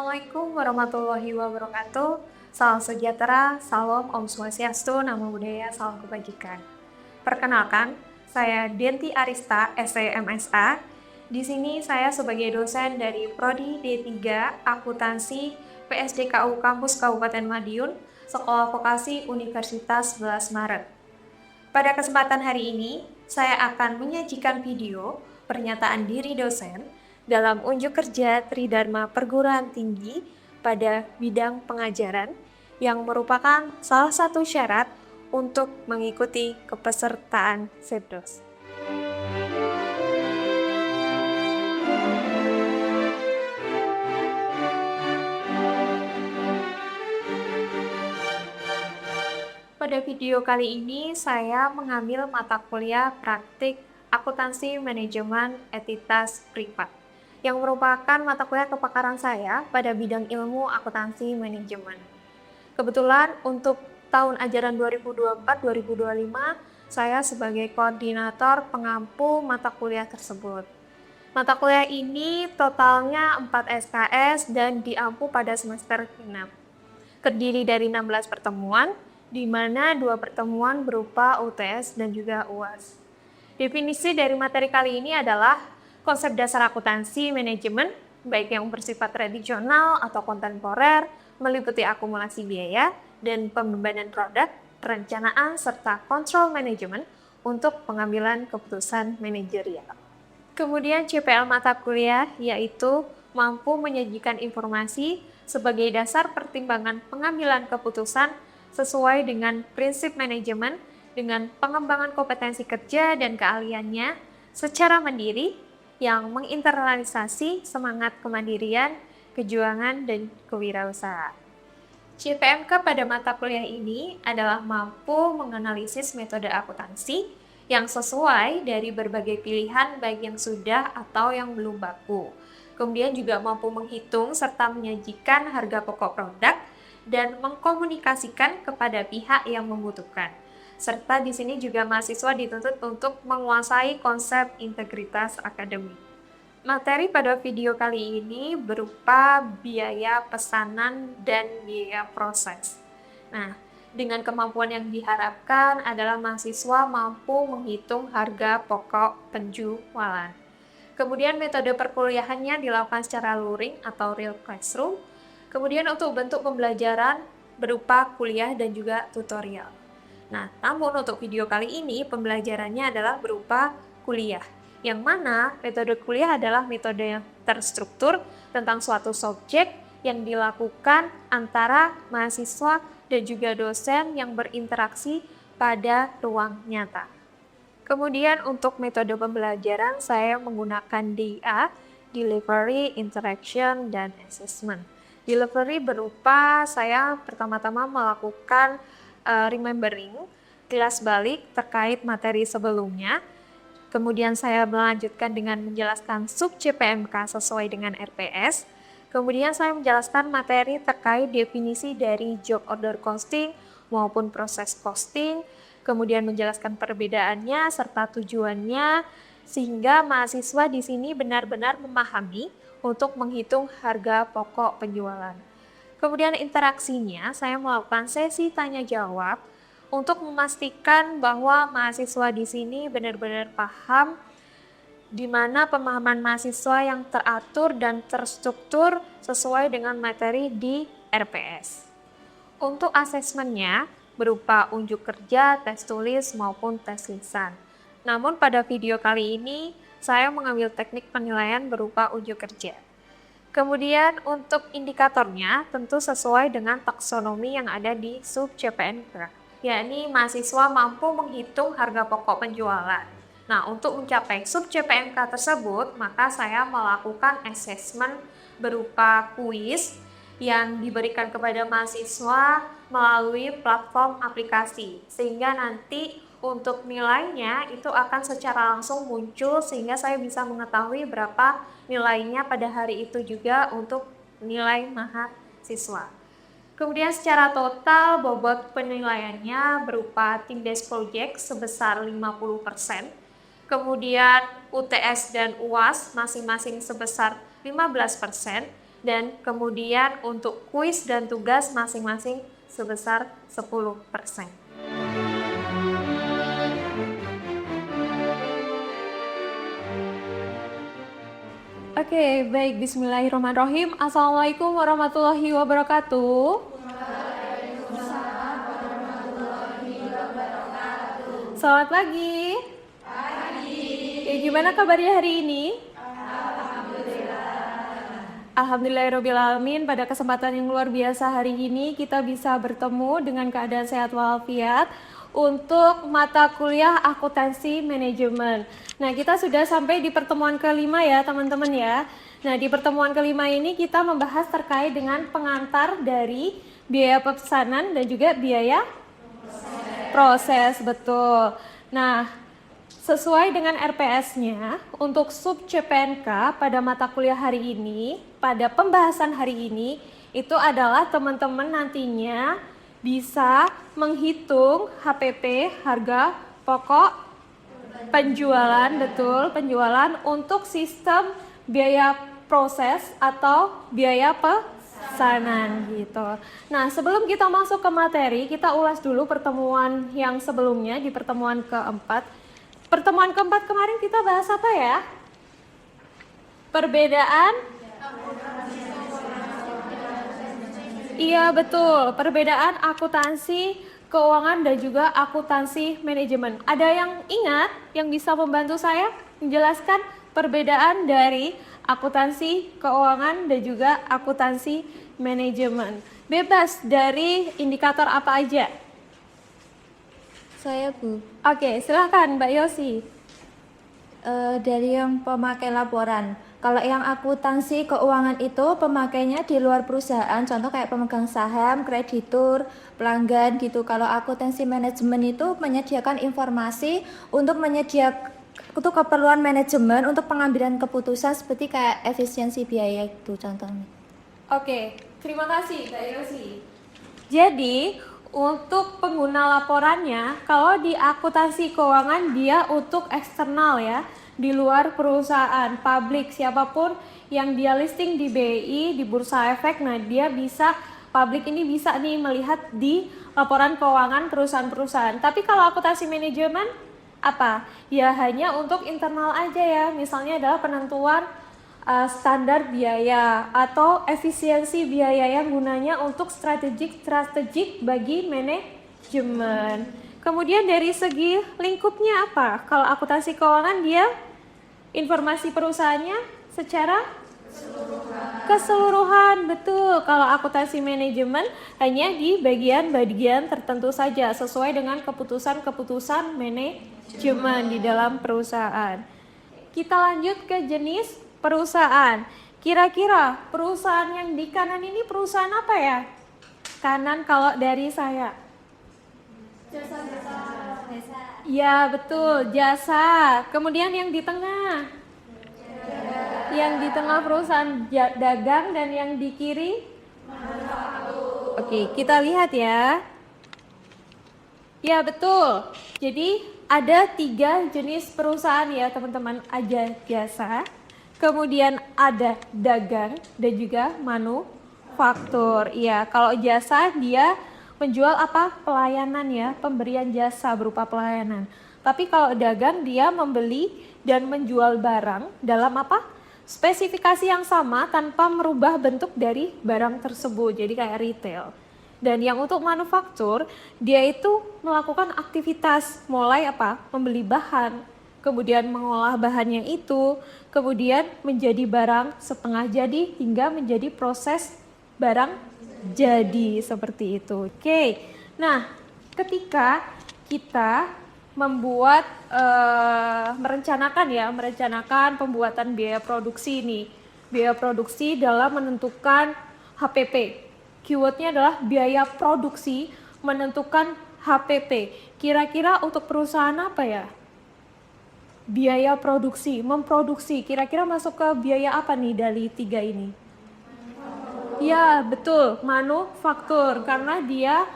Assalamualaikum warahmatullahi wabarakatuh. Salam sejahtera, salam Om Swastiastu, Namo Buddhaya, salam kebajikan. Perkenalkan, saya Denti Arista, SEMSA. Di sini saya sebagai dosen dari Prodi D3 Akuntansi PSDKU Kampus Kabupaten Madiun, Sekolah Vokasi Universitas 11 Maret. Pada kesempatan hari ini, saya akan menyajikan video pernyataan diri dosen dalam unjuk kerja Tridharma Perguruan Tinggi pada bidang pengajaran yang merupakan salah satu syarat untuk mengikuti kepesertaan Setdos. Pada video kali ini, saya mengambil mata kuliah praktik akuntansi manajemen entitas privat, yang merupakan mata kuliah kepakaran saya pada bidang ilmu akuntansi manajemen. Kebetulan untuk tahun ajaran 2024-2025, saya sebagai koordinator pengampu mata kuliah tersebut. Mata kuliah ini totalnya 4 SKS dan diampu pada semester 6. Terdiri dari 16 pertemuan, di mana 2 pertemuan berupa UTS dan juga UAS. Definisi dari materi kali ini adalah konsep dasar akuntansi manajemen, baik yang bersifat tradisional atau kontemporer, meliputi akumulasi biaya dan pembebanan produk, perencanaan, serta kontrol manajemen untuk pengambilan keputusan manajerial. Kemudian CPL mata kuliah yaitu mampu menyajikan informasi sebagai dasar pertimbangan pengambilan keputusan sesuai dengan prinsip manajemen dengan pengembangan kompetensi kerja dan keahliannya secara mandiri yang menginternalisasi semangat kemandirian, kejuangan, dan kewirausahaan. CPMK pada mata kuliah ini adalah mampu menganalisis metode akuntansi yang sesuai dari berbagai pilihan baik yang sudah atau yang belum baku. Kemudian juga mampu menghitung serta menyajikan harga pokok produk dan mengkomunikasikan kepada pihak yang membutuhkan. Serta di sini juga mahasiswa dituntut untuk menguasai konsep integritas akademik. Materi pada video kali ini berupa biaya pesanan dan biaya proses. Nah, dengan kemampuan yang diharapkan adalah mahasiswa mampu menghitung harga pokok penjualan. Kemudian metode perkuliahannya dilakukan secara luring atau real classroom. Kemudian untuk bentuk pembelajaran berupa kuliah dan juga tutorial. Nah, namun untuk video kali ini pembelajarannya adalah berupa kuliah, yang mana metode kuliah adalah metode yang terstruktur tentang suatu subjek yang dilakukan antara mahasiswa dan juga dosen yang berinteraksi pada ruang nyata. Kemudian untuk metode pembelajaran saya menggunakan DIA, Delivery, Interaction, dan Assessment. Delivery berupa saya pertama-tama melakukan remembering, kilas balik terkait materi sebelumnya. Kemudian saya melanjutkan dengan menjelaskan sub CPMK sesuai dengan RPS. Kemudian saya menjelaskan materi terkait definisi dari job order costing maupun proses costing. Kemudian menjelaskan perbedaannya serta tujuannya sehingga mahasiswa di sini benar-benar memahami untuk menghitung harga pokok penjualan. Kemudian interaksinya, saya melakukan sesi tanya jawab untuk memastikan bahwa mahasiswa di sini benar-benar paham di mana pemahaman mahasiswa yang teratur dan terstruktur sesuai dengan materi di RPS. Untuk asesmennya berupa unjuk kerja, tes tulis, maupun tes lisan. Namun pada video kali ini, saya mengambil teknik penilaian berupa unjuk kerja. Kemudian untuk indikatornya tentu sesuai dengan taksonomi yang ada di sub CPMK, yakni mahasiswa mampu menghitung harga pokok penjualan. Nah, untuk mencapai sub CPMK tersebut, maka saya melakukan assessment berupa kuis yang diberikan kepada mahasiswa melalui platform aplikasi, sehingga nanti untuk nilainya itu akan secara langsung muncul sehingga saya bisa mengetahui berapa nilainya pada hari itu juga untuk nilai mahasiswa. Kemudian secara total bobot penilaiannya berupa tim desk project sebesar 50%, kemudian UTS dan UAS masing-masing sebesar 15%, Dan kemudian untuk kuis dan tugas masing-masing sebesar 10%. Oke, baik. Bismillahirrahmanirrahim. Assalamualaikum warahmatullahi wabarakatuh. Selamat pagi. Ya, gimana kabarnya hari ini? Alhamdulillahirrahmanirrahim. Pada kesempatan yang luar biasa hari ini kita bisa bertemu dengan keadaan sehat walafiat untuk mata kuliah akuntansi manajemen. Nah, kita sudah sampai di pertemuan kelima ya teman-teman ya. Nah, di pertemuan kelima ini kita membahas terkait dengan pengantar dari biaya pesanan dan juga biaya proses, betul. Nah, sesuai dengan RPS-nya, untuk sub CPNK pada mata kuliah hari ini, pada pembahasan hari ini, itu adalah teman-teman nantinya bisa menghitung HPP, harga pokok penjualan, betul, penjualan untuk sistem biaya proses atau biaya pesanan gitu. Nah, sebelum kita masuk ke materi, kita ulas dulu pertemuan yang sebelumnya di pertemuan keempat. Pertemuan keempat kemarin kita bahas apa ya? Perbedaan? Iya betul, perbedaan akuntansi keuangan dan juga akuntansi manajemen. Ada yang ingat yang bisa membantu saya menjelaskan perbedaan dari akuntansi keuangan dan juga akuntansi manajemen? Bebas dari indikator apa aja? Saya Bu. Oke, silakan Mbak Yosi. Dari yang pemakai laporan. Kalau yang akuntansi keuangan itu pemakainya di luar perusahaan, contoh kayak pemegang saham, kreditur, pelanggan gitu. Kalau akuntansi manajemen itu menyediakan informasi untuk untuk keperluan manajemen untuk pengambilan keputusan seperti kayak efisiensi biaya itu contohnya. Oke, terima kasih Mbak Yosi. Jadi, untuk pengguna laporannya, kalau di akuntansi keuangan dia untuk eksternal ya, di luar perusahaan, publik, siapapun yang dia listing di BI, di Bursa Efek, nah dia bisa, publik ini bisa nih melihat di laporan keuangan perusahaan-perusahaan. Tapi kalau akuntansi manajemen, apa? Ya hanya untuk internal aja ya, misalnya adalah penentuan standar biaya atau efisiensi biaya yang gunanya untuk strategik bagi manajemen. Kemudian dari segi lingkupnya apa? Kalau akuntansi keuangan dia informasi perusahaannya secara keseluruhan, betul. Kalau akuntansi manajemen hanya di bagian-bagian tertentu saja sesuai dengan keputusan-keputusan manajemen di dalam perusahaan. Kita lanjut ke jenis perusahaan. Kira-kira perusahaan yang di kanan ini perusahaan apa ya? Kanan kalau dari saya. Jasa. Ya betul, jasa. Kemudian yang di tengah. Yang di tengah perusahaan dagang dan yang di kiri. Oke, kita lihat ya. Ya betul. Jadi ada 3 jenis perusahaan ya teman-teman. Ada jasa, kemudian ada dagang dan juga manufaktur. Iya, kalau jasa dia menjual apa? Pelayanan ya, pemberian jasa berupa pelayanan. Tapi kalau dagang dia membeli dan menjual barang dalam apa? Spesifikasi yang sama tanpa merubah bentuk dari barang tersebut. Jadi kayak retail. Dan yang untuk manufaktur, dia itu melakukan aktivitas mulai apa? Membeli bahan, kemudian mengolah bahannya itu, kemudian menjadi barang setengah jadi hingga menjadi proses barang jadi seperti itu. Oke, nah ketika kita membuat merencanakan pembuatan biaya produksi ini, biaya produksi dalam menentukan HPP. Keywordnya adalah biaya produksi menentukan HPP. Kira-kira untuk perusahaan apa ya? Biaya produksi, memproduksi, kira-kira masuk ke biaya apa nih dari 3 ini? Ya betul, manufaktur, karena dia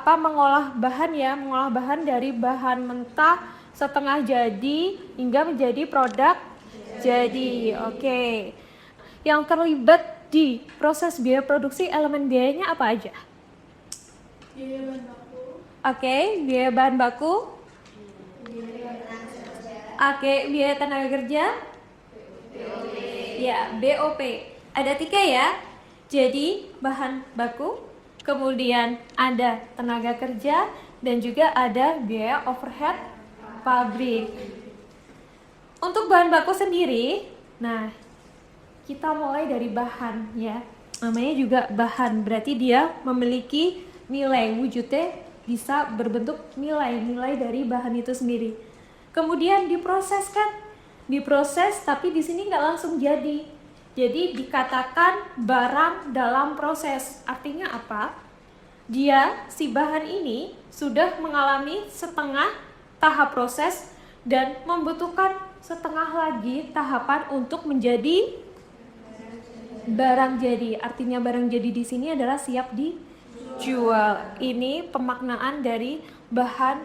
mengolah bahan dari bahan mentah setengah jadi hingga menjadi produk jadi. Oke. Yang terlibat di proses biaya produksi elemen biayanya apa aja? Biaya bahan baku. Oke, biaya bahan baku. Oke, biaya tenaga kerja. BOP. Ya, BOP. Ada 3 ya. Jadi bahan baku, kemudian ada tenaga kerja, dan juga ada biaya overhead pabrik. Untuk bahan baku sendiri, nah kita mulai dari bahan ya. Namanya juga bahan, berarti dia memiliki nilai, wujudnya bisa berbentuk nilai dari bahan itu sendiri. Kemudian diproses kan? Diproses, tapi di sini nggak langsung jadi. Jadi dikatakan barang dalam proses. Artinya apa? Dia, si bahan ini sudah mengalami setengah tahap proses dan membutuhkan setengah lagi tahapan untuk menjadi barang jadi. Artinya barang jadi di sini adalah siap dijual. Ini pemaknaan dari bahan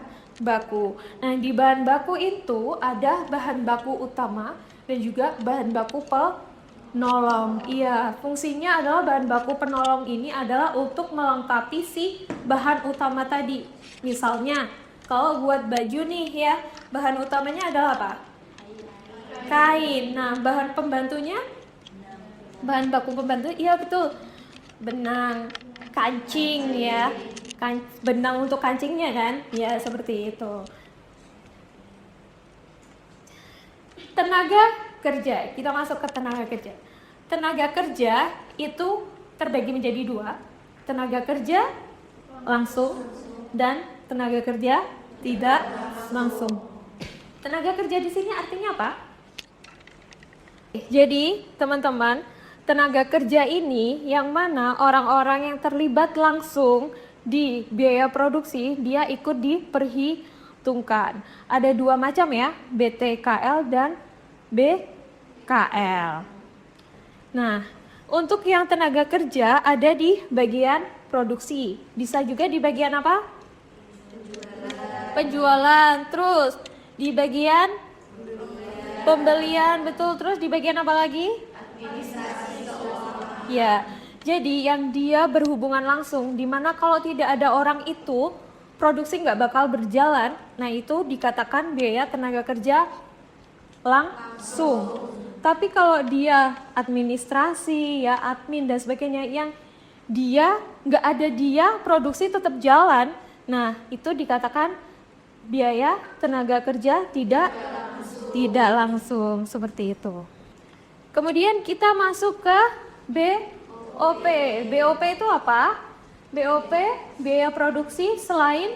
baku. Nah, di bahan baku itu ada bahan baku utama dan juga bahan baku penolong. Iya, fungsinya adalah bahan baku penolong ini adalah untuk melengkapi si bahan utama tadi. Misalnya, kalau buat baju nih ya, bahan utamanya adalah apa? Kain. Nah, bahan pembantunya? Bahan baku pembantu, iya betul. Benang, kancing ya. Benang untuk kancingnya kan? Ya, seperti itu. Tenaga kerja, kita masuk ke tenaga kerja. Tenaga kerja itu terbagi menjadi 2. Tenaga kerja langsung dan tenaga kerja tidak langsung. Tenaga kerja di sini artinya apa? Jadi, teman-teman, tenaga kerja ini yang mana orang-orang yang terlibat langsung di biaya produksi, dia ikut diperhitungkan. Ada 2 macam ya, BTKL dan BKL. Nah, untuk yang tenaga kerja ada di bagian produksi. Bisa juga di bagian apa? Penjualan. Terus di bagian pembelian, betul. Terus di bagian apa lagi? Ya, jadi yang dia berhubungan langsung, dimana kalau tidak ada orang itu, produksi nggak bakal berjalan. Nah, itu dikatakan biaya tenaga kerja langsung. Tapi kalau dia administrasi, ya admin dan sebagainya, yang dia nggak ada dia, produksi tetap jalan. Nah, itu dikatakan biaya tenaga kerja tidak langsung, seperti itu. Kemudian kita masuk ke BOP. BOP itu apa? BOP, biaya produksi selain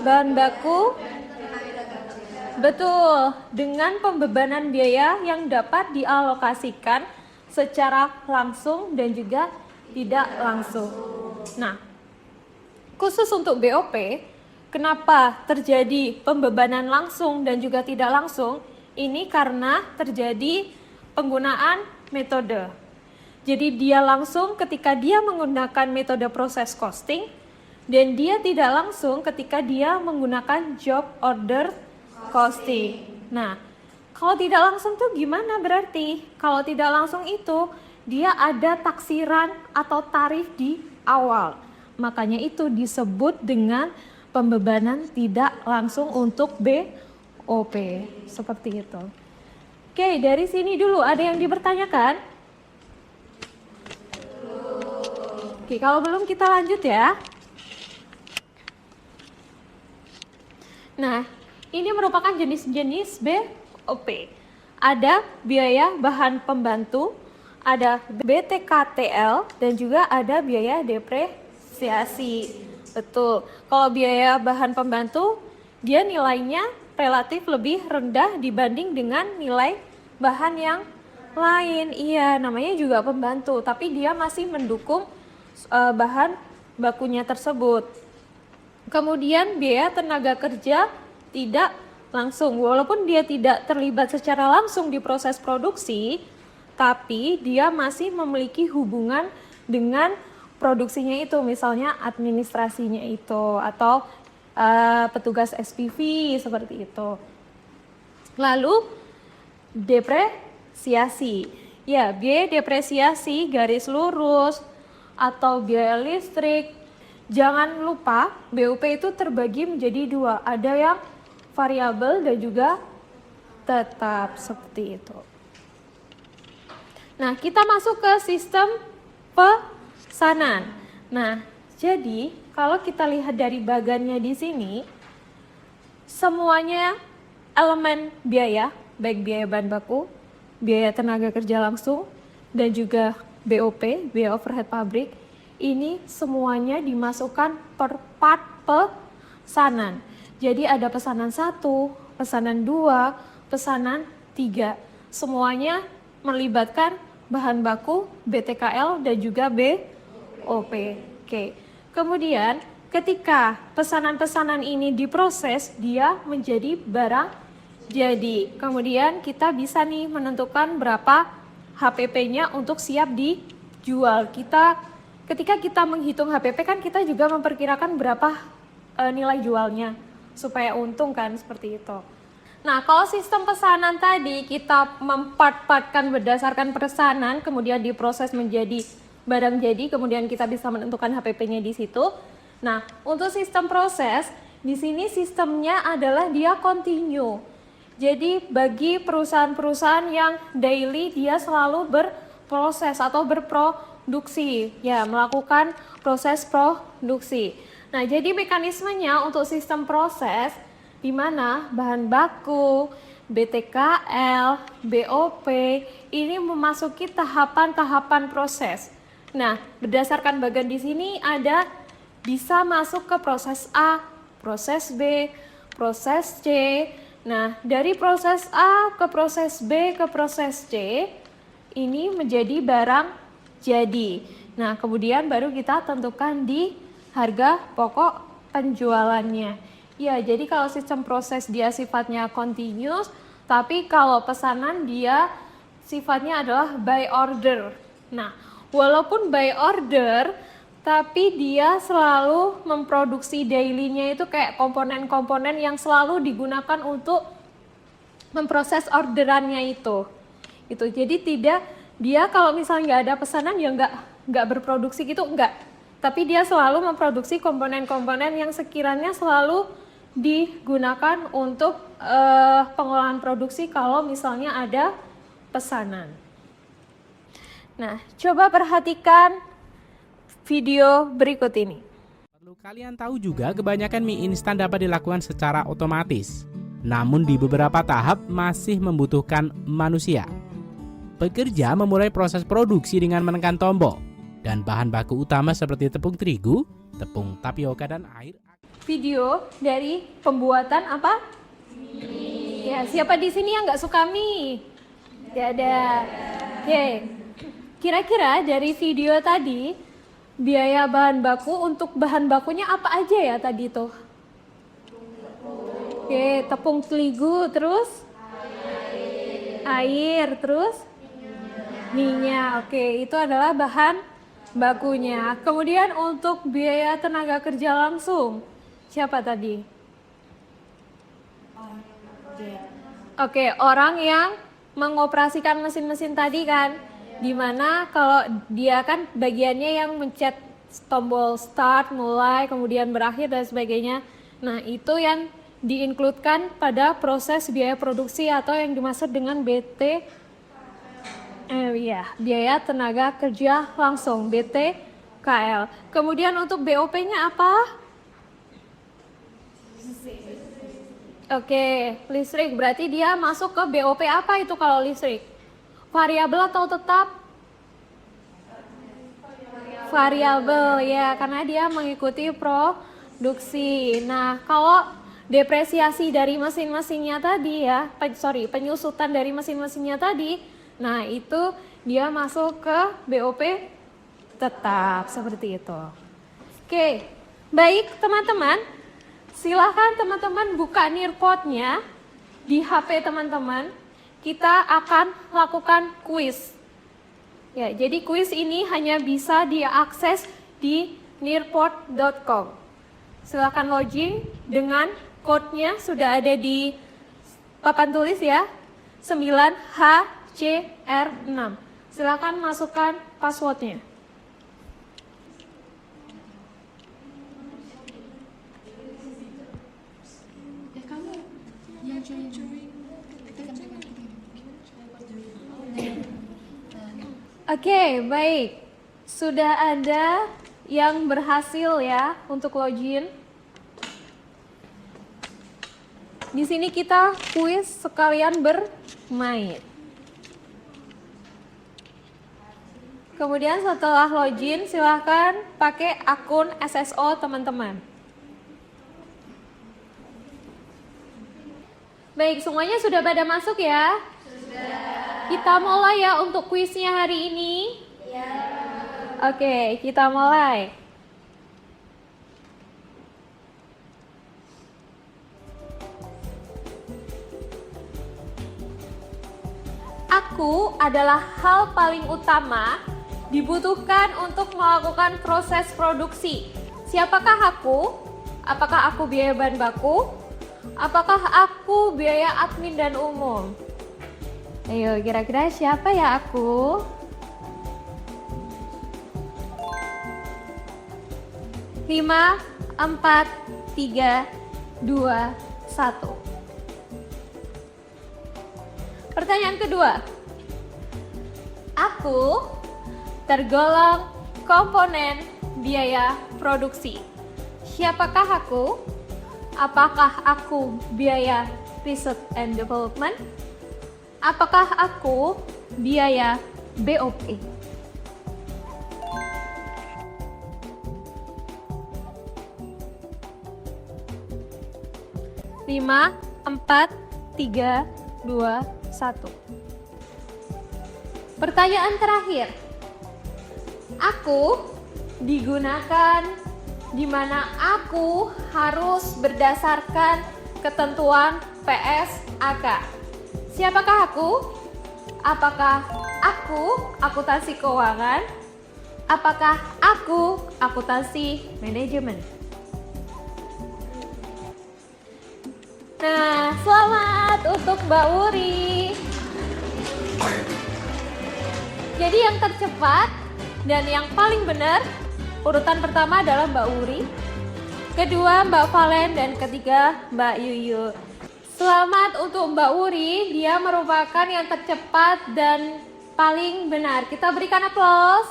bahan baku. Betul, dengan pembebanan biaya yang dapat dialokasikan secara langsung dan juga tidak langsung. Nah, khusus untuk BOP, kenapa terjadi pembebanan langsung dan juga tidak langsung? Ini karena terjadi penggunaan metode. Jadi dia langsung ketika dia menggunakan metode proses costing, dan dia tidak langsung ketika dia menggunakan job order costing. Nah, kalau tidak langsung tuh gimana berarti? Kalau tidak langsung itu dia ada taksiran atau tarif di awal. Makanya itu disebut dengan pembebanan tidak langsung untuk BOP. Seperti itu. Oke, dari sini dulu ada yang dipertanyakan? Oke, kalau belum kita lanjut ya. Nah, ini merupakan jenis-jenis BOP. Ada biaya bahan pembantu, ada BTKTL, dan juga ada biaya depresiasi. Betul, kalau biaya bahan pembantu, dia nilainya relatif lebih rendah dibanding dengan nilai bahan yang lain. Iya, namanya juga pembantu, tapi dia masih mendukung bahan bakunya tersebut. Kemudian biaya tenaga kerja tidak langsung, walaupun dia tidak terlibat secara langsung di proses produksi, tapi dia masih memiliki hubungan dengan produksinya itu, misalnya administrasinya itu atau petugas SPV seperti itu. Lalu depresiasi, Ya, biaya depresiasi, garis lurus, atau biaya listrik. Jangan lupa BUP itu terbagi menjadi dua. Ada yang variabel dan juga tetap, seperti itu. Nah, kita masuk ke sistem pesanan. Nah, jadi kalau kita lihat dari bagannya di sini, semuanya elemen biaya, baik biaya bahan baku, biaya tenaga kerja langsung, dan juga BOP, biaya overhead pabrik, ini semuanya dimasukkan per part pesanan. Jadi ada pesanan 1, pesanan 2, pesanan 3. Semuanya melibatkan bahan baku, BTKL, dan juga BOP. Oke. Kemudian ketika pesanan-pesanan ini diproses, dia menjadi barang jadi. Kemudian kita bisa nih menentukan berapa HPP-nya untuk siap dijual. Ketika kita menghitung HPP kan kita juga memperkirakan berapa nilai jualnya supaya untung kan, seperti itu. Nah, kalau sistem pesanan tadi kita mempart-partkan berdasarkan pesanan, kemudian diproses menjadi barang jadi, kemudian kita bisa menentukan HPP-nya di situ. Nah, untuk sistem proses, di sini sistemnya adalah dia continue. Jadi bagi perusahaan-perusahaan yang daily dia selalu berproses atau berproduksi, ya, melakukan proses produksi. Nah, jadi mekanismenya untuk sistem proses di mana bahan baku, BTKL, BOP ini memasuki tahapan-tahapan proses. Nah, berdasarkan bagan di sini ada bisa masuk ke proses A, proses B, proses C. Nah, dari proses A ke proses B ke proses C ini menjadi barang jadi. Nah, kemudian baru kita tentukan di harga pokok penjualannya. Ya, jadi kalau sistem proses dia sifatnya continuous, tapi kalau pesanan dia sifatnya adalah by order. Nah, walaupun by order, tapi dia selalu memproduksi daily-nya itu kayak komponen-komponen yang selalu digunakan untuk memproses orderannya itu. Jadi tidak, dia kalau misalnya nggak ada pesanan ya nggak berproduksi gitu, enggak. Tapi dia selalu memproduksi komponen-komponen yang sekiranya selalu digunakan untuk pengolahan produksi kalau misalnya ada pesanan. Nah, coba perhatikan video berikut ini. Perlu kalian tahu juga kebanyakan mie instan dapat dilakukan secara otomatis. Namun di beberapa tahap masih membutuhkan manusia. Pekerja memulai proses produksi dengan menekan tombol. Dan bahan baku utama seperti tepung terigu, tepung tapioka, dan air. Video dari pembuatan apa? Mie. Ya, siapa di sini yang nggak suka mie? Tidak ada. Oke. Kira-kira dari video tadi, biaya bahan baku untuk bahan bakunya apa aja ya tadi tuh? Oke, tepung terigu, terus air, terus minyak. Oke, itu adalah bahan bakunya. Kemudian untuk biaya tenaga kerja langsung, siapa tadi? Oke, orang yang mengoperasikan mesin-mesin tadi kan, dimana kalau dia kan bagiannya yang mencet tombol start, mulai, kemudian berakhir dan sebagainya. Nah, itu yang diinkludkan pada proses biaya produksi atau yang dimaksud dengan biaya tenaga kerja langsung, BTKL. Kemudian untuk BOP-nya apa? Oke, listrik. Berarti dia masuk ke BOP apa itu kalau listrik? Variabel atau tetap? Variabel ya, karena dia mengikuti produksi. Nah, kalau depresiasi dari mesin-mesinnya tadi ya, penyusutan dari mesin-mesinnya tadi, nah itu dia masuk ke BOP tetap, seperti itu. Oke, baik teman-teman, silahkan teman-teman buka nearpod-nya di HP teman-teman. Kita akan lakukan kuis. Ya, jadi kuis ini hanya bisa diakses di nearpod.com. Silakan login dengan code-nya sudah ada di papan tulis ya, 9HCR6. Silakan masukkan passwordnya. Oke, baik. Sudah ada yang berhasil ya untuk login. Di sini kita kuis sekalian bermain. Kemudian setelah login silahkan pakai akun SSO teman-teman. Baik, semuanya sudah pada masuk ya? Sudah. Kita mulai ya untuk kuisnya hari ini. Ya. Oke, kita mulai. Aku adalah hal paling utama dibutuhkan untuk melakukan proses produksi. Siapakah aku? Apakah aku biaya bahan baku? Apakah aku biaya admin dan umum? Ayo, kira-kira siapa ya aku? Lima, 4, 3, 2, 1. Pertanyaan kedua. Aku tergolong komponen biaya produksi. Siapakah aku? Apakah aku biaya research and development? Apakah aku biaya BOP? Lima, 4, 3, 2, 1. Pertanyaan terakhir. Aku digunakan di mana aku harus berdasarkan ketentuan PSAK. Siapakah aku? Apakah aku akuntansi keuangan? Apakah aku akuntansi manajemen? Nah, selamat untuk Mbak Uri. Jadi yang tercepat dan yang paling benar, urutan pertama adalah Mbak Uri, kedua Mbak Valen, dan ketiga Mbak Yuyu. Selamat untuk Mbak Uri, dia merupakan yang tercepat dan paling benar. Kita berikan aplaus.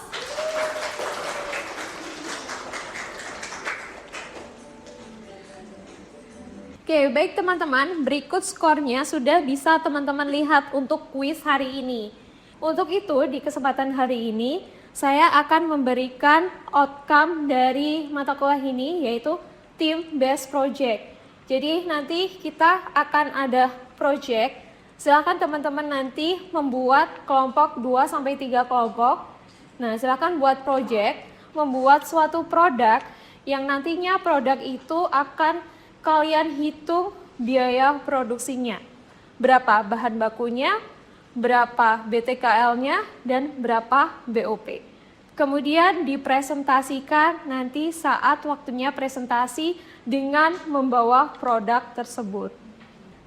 Oke, baik teman-teman, berikut skornya sudah bisa teman-teman lihat untuk kuis hari ini. Untuk itu, di kesempatan hari ini, saya akan memberikan outcome dari mata kuliah ini, yaitu Team Based Project. Jadi nanti kita akan ada project, silakan teman-teman nanti membuat kelompok 2-3 kelompok. Nah, silakan buat project, membuat suatu produk yang nantinya produk itu akan kalian hitung biaya produksinya. Berapa bahan bakunya, berapa BTKL-nya, dan berapa BOP. Kemudian dipresentasikan nanti saat waktunya presentasi dengan membawa produk tersebut.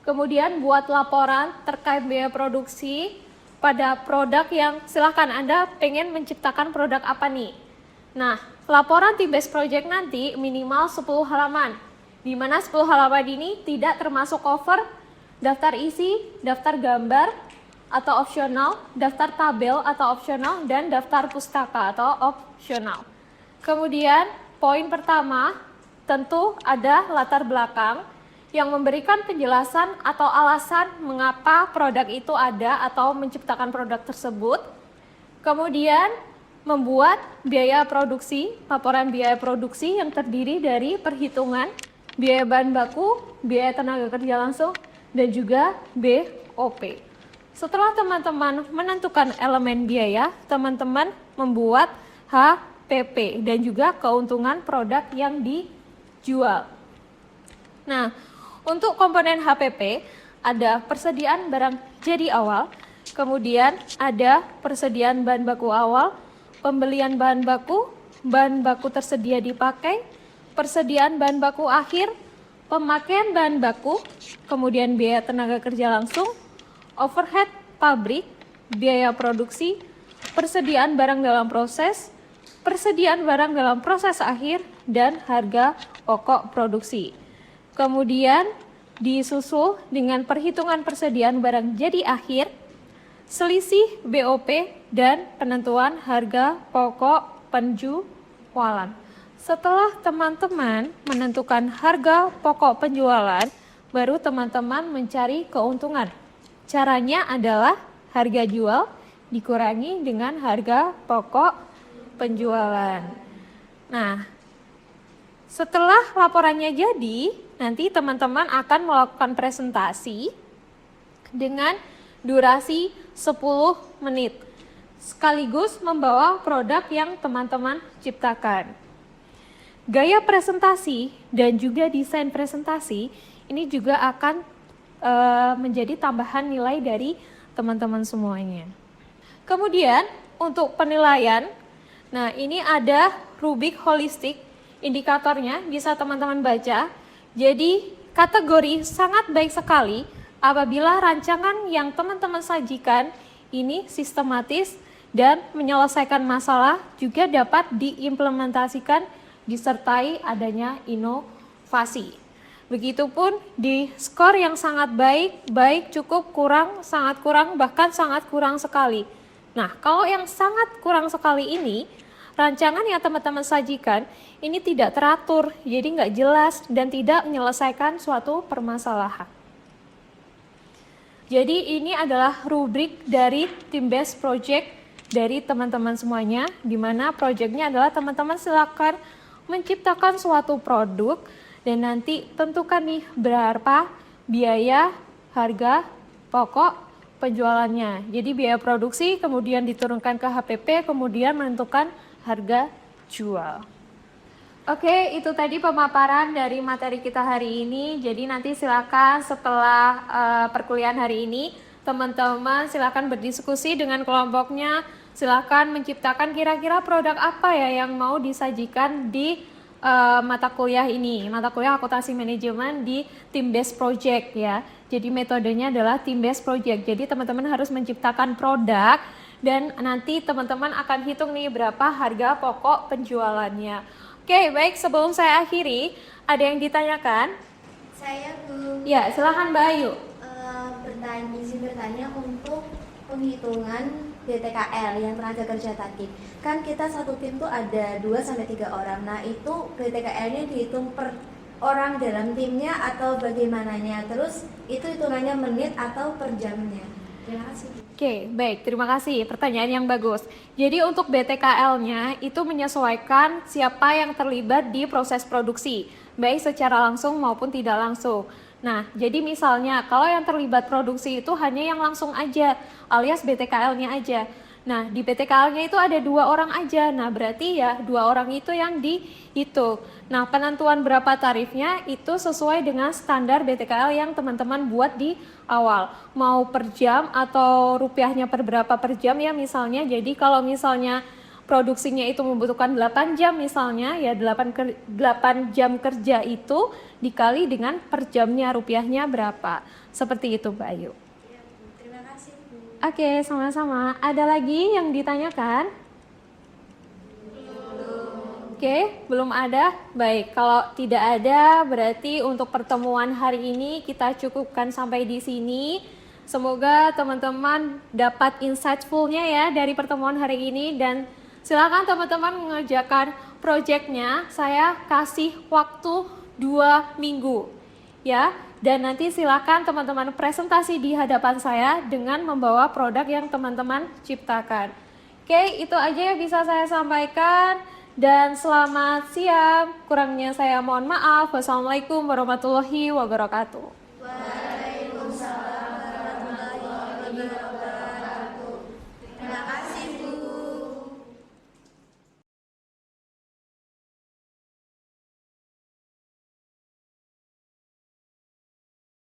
Kemudian buat laporan terkait biaya produksi pada produk yang silahkan Anda pengen menciptakan produk apa nih. Nah, laporan Team Based Project nanti minimal 10 halaman. Di mana 10 halaman ini tidak termasuk cover, daftar isi, daftar gambar atau opsional, daftar tabel atau opsional, dan daftar pustaka atau opsional. Kemudian poin pertama tentu ada latar belakang yang memberikan penjelasan atau alasan mengapa produk itu ada atau menciptakan produk tersebut. Kemudian membuat biaya produksi, laporan biaya produksi yang terdiri dari perhitungan biaya bahan baku, biaya tenaga kerja langsung, dan juga BOP. Setelah teman-teman menentukan elemen biaya, teman-teman membuat HPP dan juga keuntungan produk yang dijual. Nah, untuk komponen HPP ada persediaan barang jadi awal, kemudian ada persediaan bahan baku awal, pembelian bahan baku tersedia dipakai, persediaan bahan baku akhir, pemakaian bahan baku, kemudian biaya tenaga kerja langsung, overhead pabrik, biaya produksi, persediaan barang dalam proses, persediaan barang dalam proses akhir, dan harga pokok produksi. Kemudian disusul dengan perhitungan persediaan barang jadi akhir, selisih BOP, dan penentuan harga pokok penjualan. Setelah teman-teman menentukan harga pokok penjualan, baru teman-teman mencari keuntungan. Caranya adalah harga jual dikurangi dengan harga pokok penjualan. Nah, setelah laporannya jadi, nanti teman-teman akan melakukan presentasi dengan durasi 10 menit, sekaligus membawa produk yang teman-teman ciptakan. Gaya presentasi dan juga desain presentasi ini juga akan menjadi tambahan nilai dari teman-teman semuanya. Kemudian untuk penilaian, nah ini ada rubrik holistik, indikatornya bisa teman-teman baca. Jadi kategori sangat baik sekali apabila rancangan yang teman-teman sajikan ini sistematis dan menyelesaikan masalah, juga dapat diimplementasikan disertai adanya inovasi. Begitupun di skor yang sangat baik, baik, cukup, kurang, sangat kurang, bahkan sangat kurang sekali. Nah, kalau yang sangat kurang sekali ini, rancangan yang teman-teman sajikan ini tidak teratur, jadi nggak jelas dan tidak menyelesaikan suatu permasalahan. Jadi ini adalah rubrik dari tim base project dari teman-teman semuanya, di mana projectnya adalah teman-teman silakan menciptakan suatu produk dan nanti tentukan nih berapa biaya harga pokok penjualannya. Jadi biaya produksi kemudian diturunkan ke HPP, kemudian menentukan harga jual. Oke, itu tadi pemaparan dari materi kita hari ini. Jadi nanti silakan setelah perkuliahan hari ini, teman-teman silakan berdiskusi dengan kelompoknya. Silakan menciptakan kira-kira produk apa ya yang mau disajikan di mata kuliah ini, mata kuliah akuntansi manajemen di team based project ya. Jadi metodenya adalah team based project. Jadi teman-teman harus menciptakan produk dan nanti teman-teman akan hitung nih berapa harga pokok penjualannya. Oke, baik, sebelum saya akhiri, ada yang ditanyakan? Saya Bu. Ya, silakan Mbak Ayu. Izin bertanya untuk penghitungan BTKL yang tenaga kerja tadi. Kan kita satu tim tuh ada 2-3 orang. Nah, itu BTKL-nya dihitung per orang dalam timnya atau bagaimananya? Terus itu hitungannya menit atau per jamnya? Terima kasih. Oke, baik, terima kasih. Pertanyaan yang bagus. Jadi untuk BTKL-nya itu menyesuaikan siapa yang terlibat di proses produksi, baik secara langsung maupun tidak langsung. Nah, jadi misalnya kalau yang terlibat produksi itu hanya yang langsung aja, alias BTKL-nya aja. Nah, di BTKL-nya itu ada 2 orang aja. Nah, berarti ya 2 orang itu yang dihitung. Nah, penentuan berapa tarifnya itu sesuai dengan standar BTKL yang teman-teman buat di awal. Mau per jam atau rupiahnya per berapa per jam ya misalnya. Jadi kalau misalnya produksinya itu membutuhkan 8 jam misalnya, ya 8 jam kerja itu dikali dengan per jamnya, rupiahnya berapa. Seperti itu Mbak Ayu. Ya, Bu. Terima kasih, Bu. Oke, sama-sama. Ada lagi yang ditanyakan? Oke, belum ada. Baik, kalau tidak ada berarti untuk pertemuan hari ini kita cukupkan sampai di sini. Semoga teman-teman dapat insightful-nya ya dari pertemuan hari ini, dan silakan teman-teman mengerjakan proyeknya. Saya kasih waktu 2 minggu ya, dan nanti silakan teman-teman presentasi di hadapan saya dengan membawa produk yang teman-teman ciptakan. Oke, itu aja yang bisa saya sampaikan, dan selamat siang. Kurangnya saya mohon maaf. Wassalamualaikum warahmatullahi wabarakatuh. Waalaikumsalam warahmatullahi wabarakatuh.